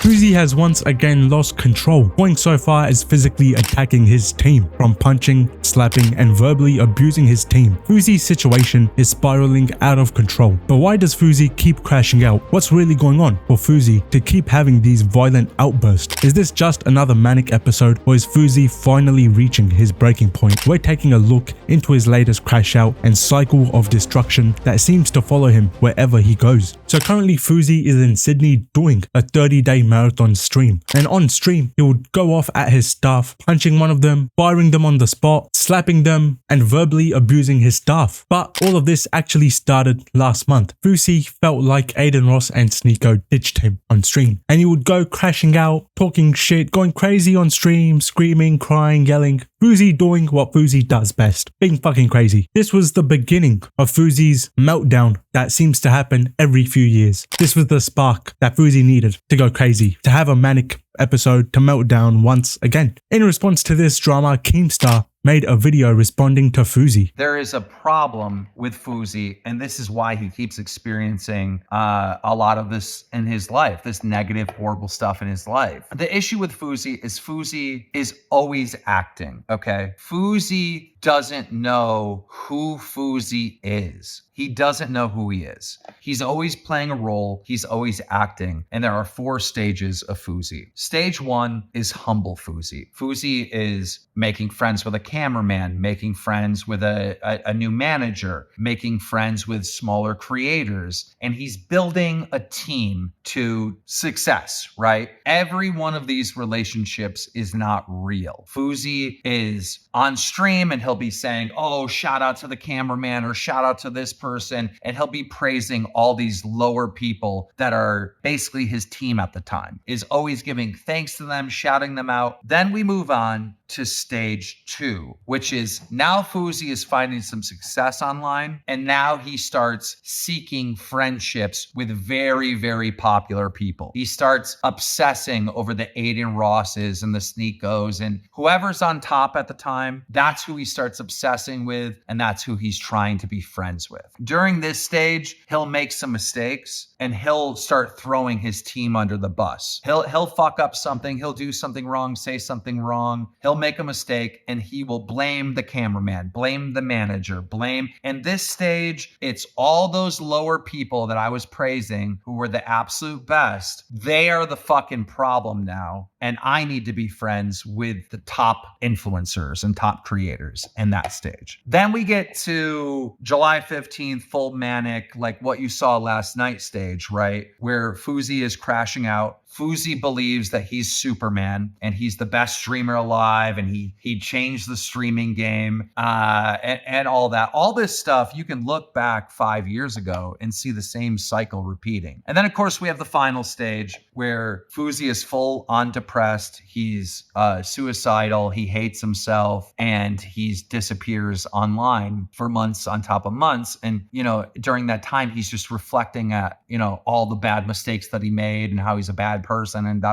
Fousey has once again lost control, going so far as physically attacking his team, from punching, slapping, and verbally abusing his team. Fousey's situation is spiraling out of control. But why does Fousey keep crashing out? What's really going on for Fousey to keep having these violent outbursts? Is this just another manic episode, or is Fousey finally reaching his breaking point? We're taking a look into his latest crash out and cycle of destruction that seems to follow him wherever he goes. So currently Fousey is in Sydney doing a 30-day marathon stream, and on stream he would go off at his staff, punching one of them, firing them on the spot, slapping them, and verbally abusing his staff. But all of this actually started last month. Fousey felt like Aiden Ross and Sneeko ditched him on stream, and he would go crashing out, talking shit, going crazy on stream, screaming, crying, yelling. Fousey doing what Fousey does best, being fucking crazy. This was the beginning of Fousey's meltdown that seems to happen every few years. This was the spark that Fousey needed to go crazy, to have a manic episode, to melt down once again. In response to this drama, Keemstar made a video responding to Fousey. There is a problem with Fousey, and this is why he keeps experiencing a lot of this in his life, this negative, horrible stuff in his life. The issue with Fousey is always acting, okay? Fousey doesn't know who Fousey is. He doesn't know who he is. He's always playing a role. He's always acting. And there are 4 stages of Fousey. Stage 1 is humble Fousey. Fousey is making friends with a cameraman, making friends with a new manager, making friends with smaller creators. And he's building a team to success, right? Every one of these relationships is not real. Fousey is on stream and he'll be saying, oh, shout out to the cameraman or shout out to this person. And he'll be praising all these lower people that are basically his team at the time, is always giving thanks to them, shouting them out. Then we move on to stage 2, which is now Fousey is finding some success online. And now he starts seeking friendships with very, very popular people. He starts obsessing over the Aiden Rosses and the Sneekos and whoever's on top at the time. That's who he starts obsessing with, and that's who he's trying to be friends with. During this stage, he'll make some mistakes and he'll start throwing his team under the bus. He'll fuck up something, he'll do something wrong, say something wrong, he'll make a mistake, and he will blame the cameraman, blame the manager, blame. And this stage, it's all those lower people that I was praising who were the absolute best. They are the fucking problem now. And I need to be friends with the top influencers and top creators in that stage. Then we get to July 15th, full manic, like what you saw last night stage, right? Where Fousey is crashing out. Fousey believes that he's Superman and he's the best streamer alive and he changed the streaming game and all that. All this stuff, you can look back 5 years ago and see the same cycle repeating. And then, of course, we have the final stage where Fousey is full on depressed. He's suicidal. He hates himself and he disappears online for months on top of months. And, you know, during that time, he's just reflecting at, you know, all the bad mistakes that he made and how he's a bad person and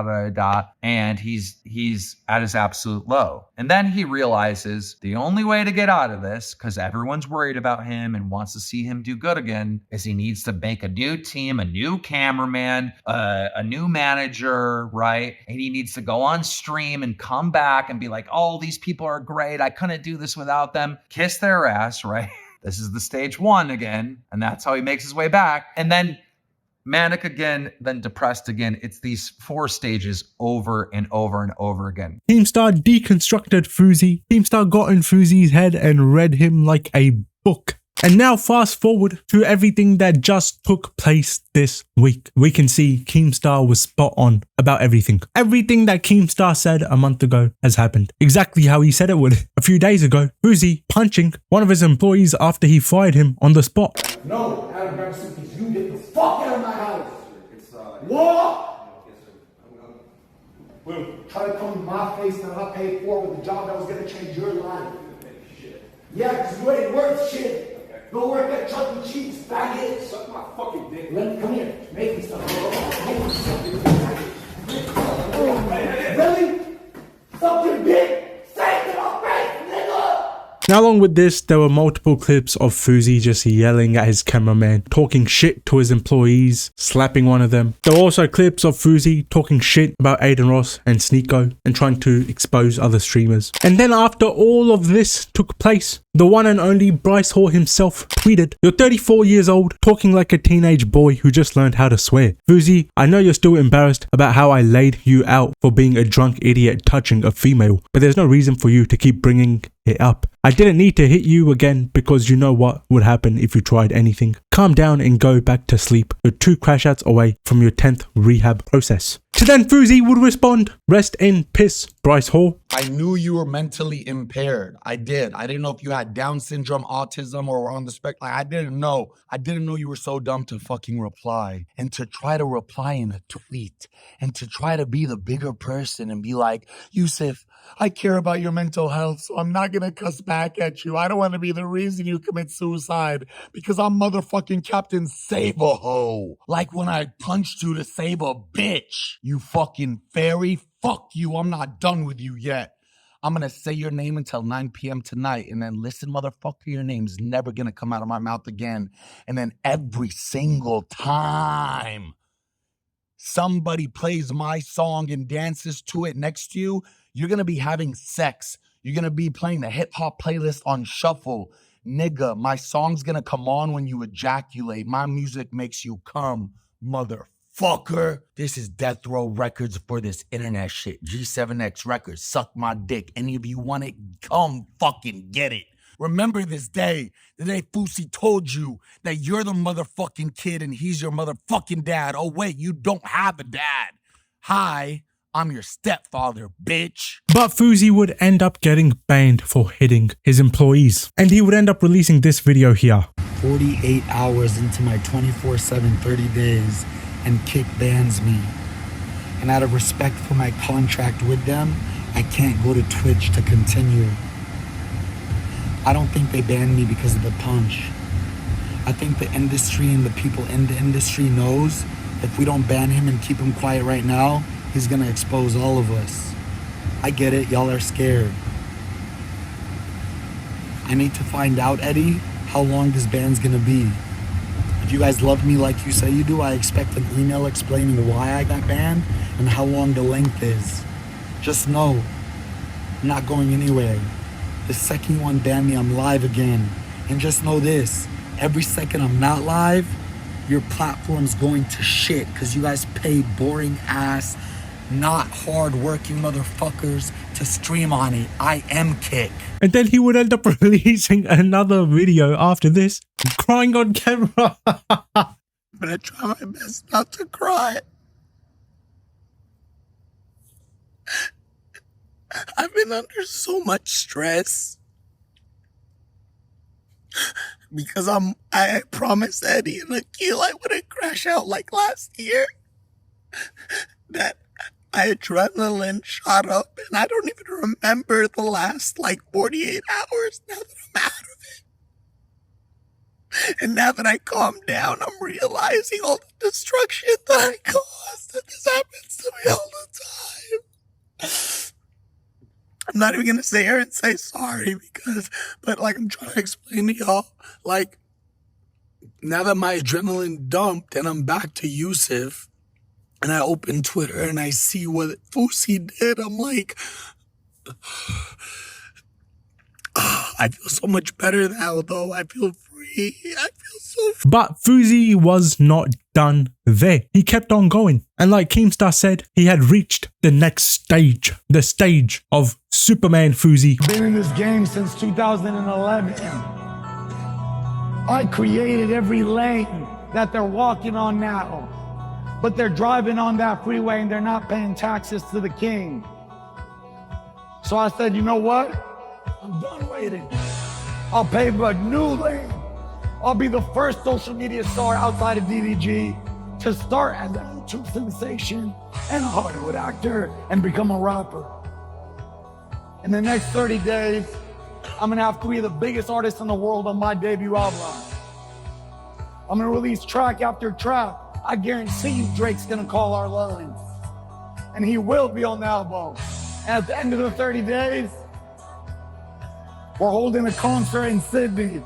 and he's at his absolute low. And then he realizes the only way to get out of this, because everyone's worried about him and wants to see him do good again, is he needs to make a new team, a new cameraman, a new manager, right? And he needs to go on stream and come back and be like, oh, these people are great, I couldn't do this without them. Kiss their ass, right? This is the stage 1 again, and that's how he makes his way back. And then manic again, then depressed again. It's these 4 stages over and over and over again. Keemstar deconstructed Fousey. Keemstar got in Fousey's head and read him like a book. And now fast forward to everything that just took place this week. We can see Keemstar was spot on about everything. Everything that Keemstar said a month ago has happened. Exactly how he said it would. A few days ago, Fousey punching one of his employees after he fired him on the spot. No, Adam Garcia, you get the fuck out of my house. What? Will try to come in my face that I paid for with a job that was going to change your life. Yeah, because you ain't worth shit. Go work at Chuck E. Cheese, faggot. Suck my fucking dick. Let me come here. Make me something. Make me something. Really? Something big? Say it to my face, nigga! Now, along with this, there were multiple clips of Fousey just yelling at his cameraman, talking shit to his employees, slapping one of them. There were also clips of Fousey talking shit about Aiden Ross and Sneeko and trying to expose other streamers. And then after all of this took place, the one and only Bryce Hall himself tweeted, "You're 34 years old, talking like a teenage boy who just learned how to swear. Fousey, I know you're still embarrassed about how I laid you out for being a drunk idiot touching a female, but there's no reason for you to keep bringing it up. I didn't need to hit you again because you know what would happen if you tried anything. Calm down and go back to sleep. You're 2 crash outs away from your 10th rehab process." To then Fousey would respond, "Rest in piss, Bryce Hall. I knew you were mentally impaired. I did. I didn't know if you had Down syndrome, autism, or were on the spectrum. I didn't know. I didn't know you were so dumb to fucking reply. And to try to reply in a tweet. And to try to be the bigger person and be like, Yusuf, I care about your mental health, so I'm not gonna cuss back at you. I don't want to be the reason you commit suicide because I'm motherfucking Captain Save-A-Ho. Like when I punched you to save a bitch. You fucking fairy. Fuck you. I'm not done with you yet. I'm gonna say your name until 9 p.m. tonight, and then listen, motherfucker, your name's never gonna come out of my mouth again. And then every single time somebody plays my song and dances to it next to you, you're gonna be having sex. You're gonna be playing the hip-hop playlist on shuffle. Nigga, my song's gonna come on when you ejaculate. My music makes you come, motherfucker. This is Death Row Records for this internet shit. G7X Records, suck my dick. Any of you want it, come fucking get it. Remember this day, the day Fousey told you that you're the motherfucking kid and he's your motherfucking dad. Oh wait, you don't have a dad. Hi, I'm your stepfather, bitch. But Fousey would end up getting banned for hitting his employees. And he would end up releasing this video here. 48 hours into my 24/7, 30 days, and Kick bans me. And out of respect for my contract with them, I can't go to Twitch to continue. I don't think they banned me because of the punch. I think the industry and the people in the industry knows if we don't ban him and keep him quiet right now, he's gonna expose all of us. I get it, y'all are scared. I need to find out, Eddie, how long this ban's gonna be. If you guys love me like you say you do, I expect an email explaining why I got banned and how long the length is. Just know, I'm not going anywhere. The second one ban me, I'm live again. And just know this, every second I'm not live, your platform's going to shit because you guys pay boring ass, not hard-working motherfuckers to stream on it. I am Kick. And then he would end up releasing another video after this, crying on camera. I'm gonna try my best not to cry. I've been under so much stress because I promised Eddie and Akil I wouldn't crash out like last year. That my adrenaline shot up and I don't even remember the last 48 hours now that I'm out of it. And now that I calmed down, I'm realizing all the destruction that I caused, and this happens to me all the time. I'm not even gonna sit here and say sorry but I'm trying to explain to y'all, now that my adrenaline dumped and I'm back to Yusuf, and I open Twitter and I see what Fousey did, I'm like, I feel so much better now, though. I feel free. I feel so free. But Fousey was not done there. He kept on going. And like Keemstar said, he had reached the next stage. The stage of Superman Fousey. Been in this game since 2011. I created every lane that they're walking on now. But they're driving on that freeway and they're not paying taxes to the king. So I said, you know what? I'm done waiting. I'll pave a new lane. I'll be the first social media star outside of DDG to start as a YouTube sensation and a Hollywood actor and become a rapper. In the next 30 days, I'm gonna have 3 of the biggest artists in the world on my debut album. I'm gonna release track after track. I guarantee you Drake's gonna call our lines. And he will be on the album. And at the end of the 30 days, We're holding a concert in Sydney.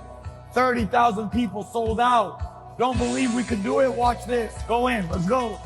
30,000 people sold out. Don't believe we could do it? Watch this. Go in. Let's go.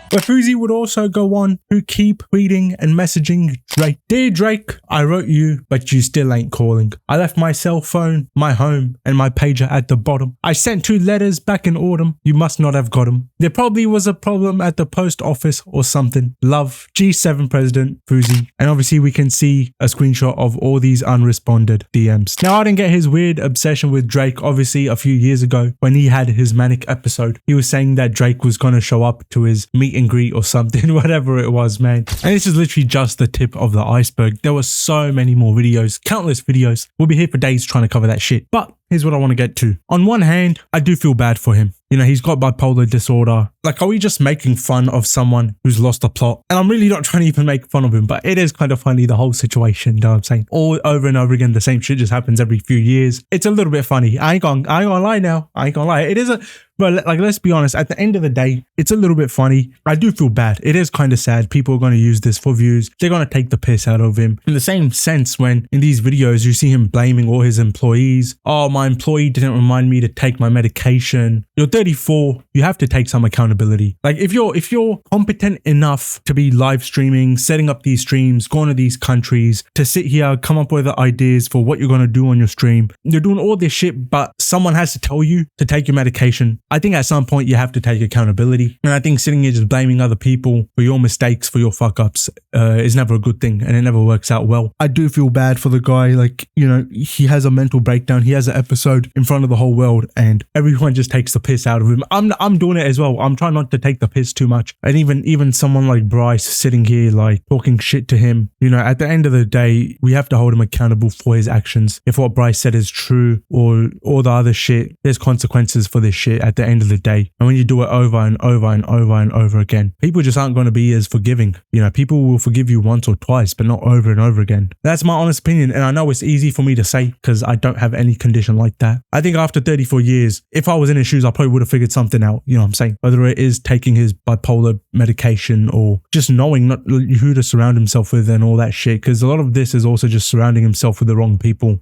But Fousey would also go on to keep tweeting and messaging Drake. Dear Drake, I wrote you, but you still ain't calling. I left my cell phone, my home, and my pager at the bottom. I sent 2 letters back in autumn. You must not have got them. There probably was a problem at the post office or something. Love, G7 President Fousey. And obviously we can see a screenshot of all these unresponded DMs. Now I didn't get his weird obsession with Drake obviously a few years ago when he had his manic episode. He was saying that Drake was going to show up to his meet and greet or something, whatever it was, man. And this is literally just the tip of the iceberg. There were so many more videos, countless videos. We'll be here for days trying to cover that shit. But here's what I want to get to. On one hand, I do feel bad for him. You know, he's got bipolar disorder. Like, are we just making fun of someone who's lost a plot? And I'm really not trying to even make fun of him, but it is kind of funny, the whole situation, you know what I'm saying? All over and over again, the same shit just happens every few years. It's a little bit funny. I ain't gonna lie now. I ain't gonna lie. It is a, but like, let's be honest, at the end of the day, it's a little bit funny. I do feel bad. It is kind of sad. People are going to use this for views. They're going to take the piss out of him. In the same sense, when in these videos, you see him blaming all his employees. Oh, my employee didn't remind me to take my medication. You're 34. You have to take some accountability. Like if you're competent enough to be live streaming, setting up these streams, going to these countries, to sit here, come up with ideas for what you're going to do on your stream. You're doing all this shit, but someone has to tell you to take your medication. I think at some point you have to take accountability. And I think sitting here just blaming other people for your mistakes, for your fuck ups, is never a good thing. And it never works out well. I do feel bad for the guy. Like, you know, he has a mental breakdown. He has an episode in front of the whole world and everyone just takes the piss out of him. I'm doing it as well. I'm trying not to take the piss too much. And even someone like Bryce sitting here, like talking shit to him, you know, at the end of the day, we have to hold him accountable for his actions. If what Bryce said is true or all the other shit, there's consequences for this shit at the end of the day. And when you do it over and over and over and over again, people just aren't going to be as forgiving. You know, people will forgive you once or twice, but not over and over again. That's my honest opinion. And I know it's easy for me to say because I don't have any condition like that. I think after 34 years, if I was in his shoes, I probably would have figured something out. You know what I'm saying? Whether it is taking his bipolar medication or just knowing not who to surround himself with and all that shit. Because a lot of this is also just surrounding himself with the wrong people.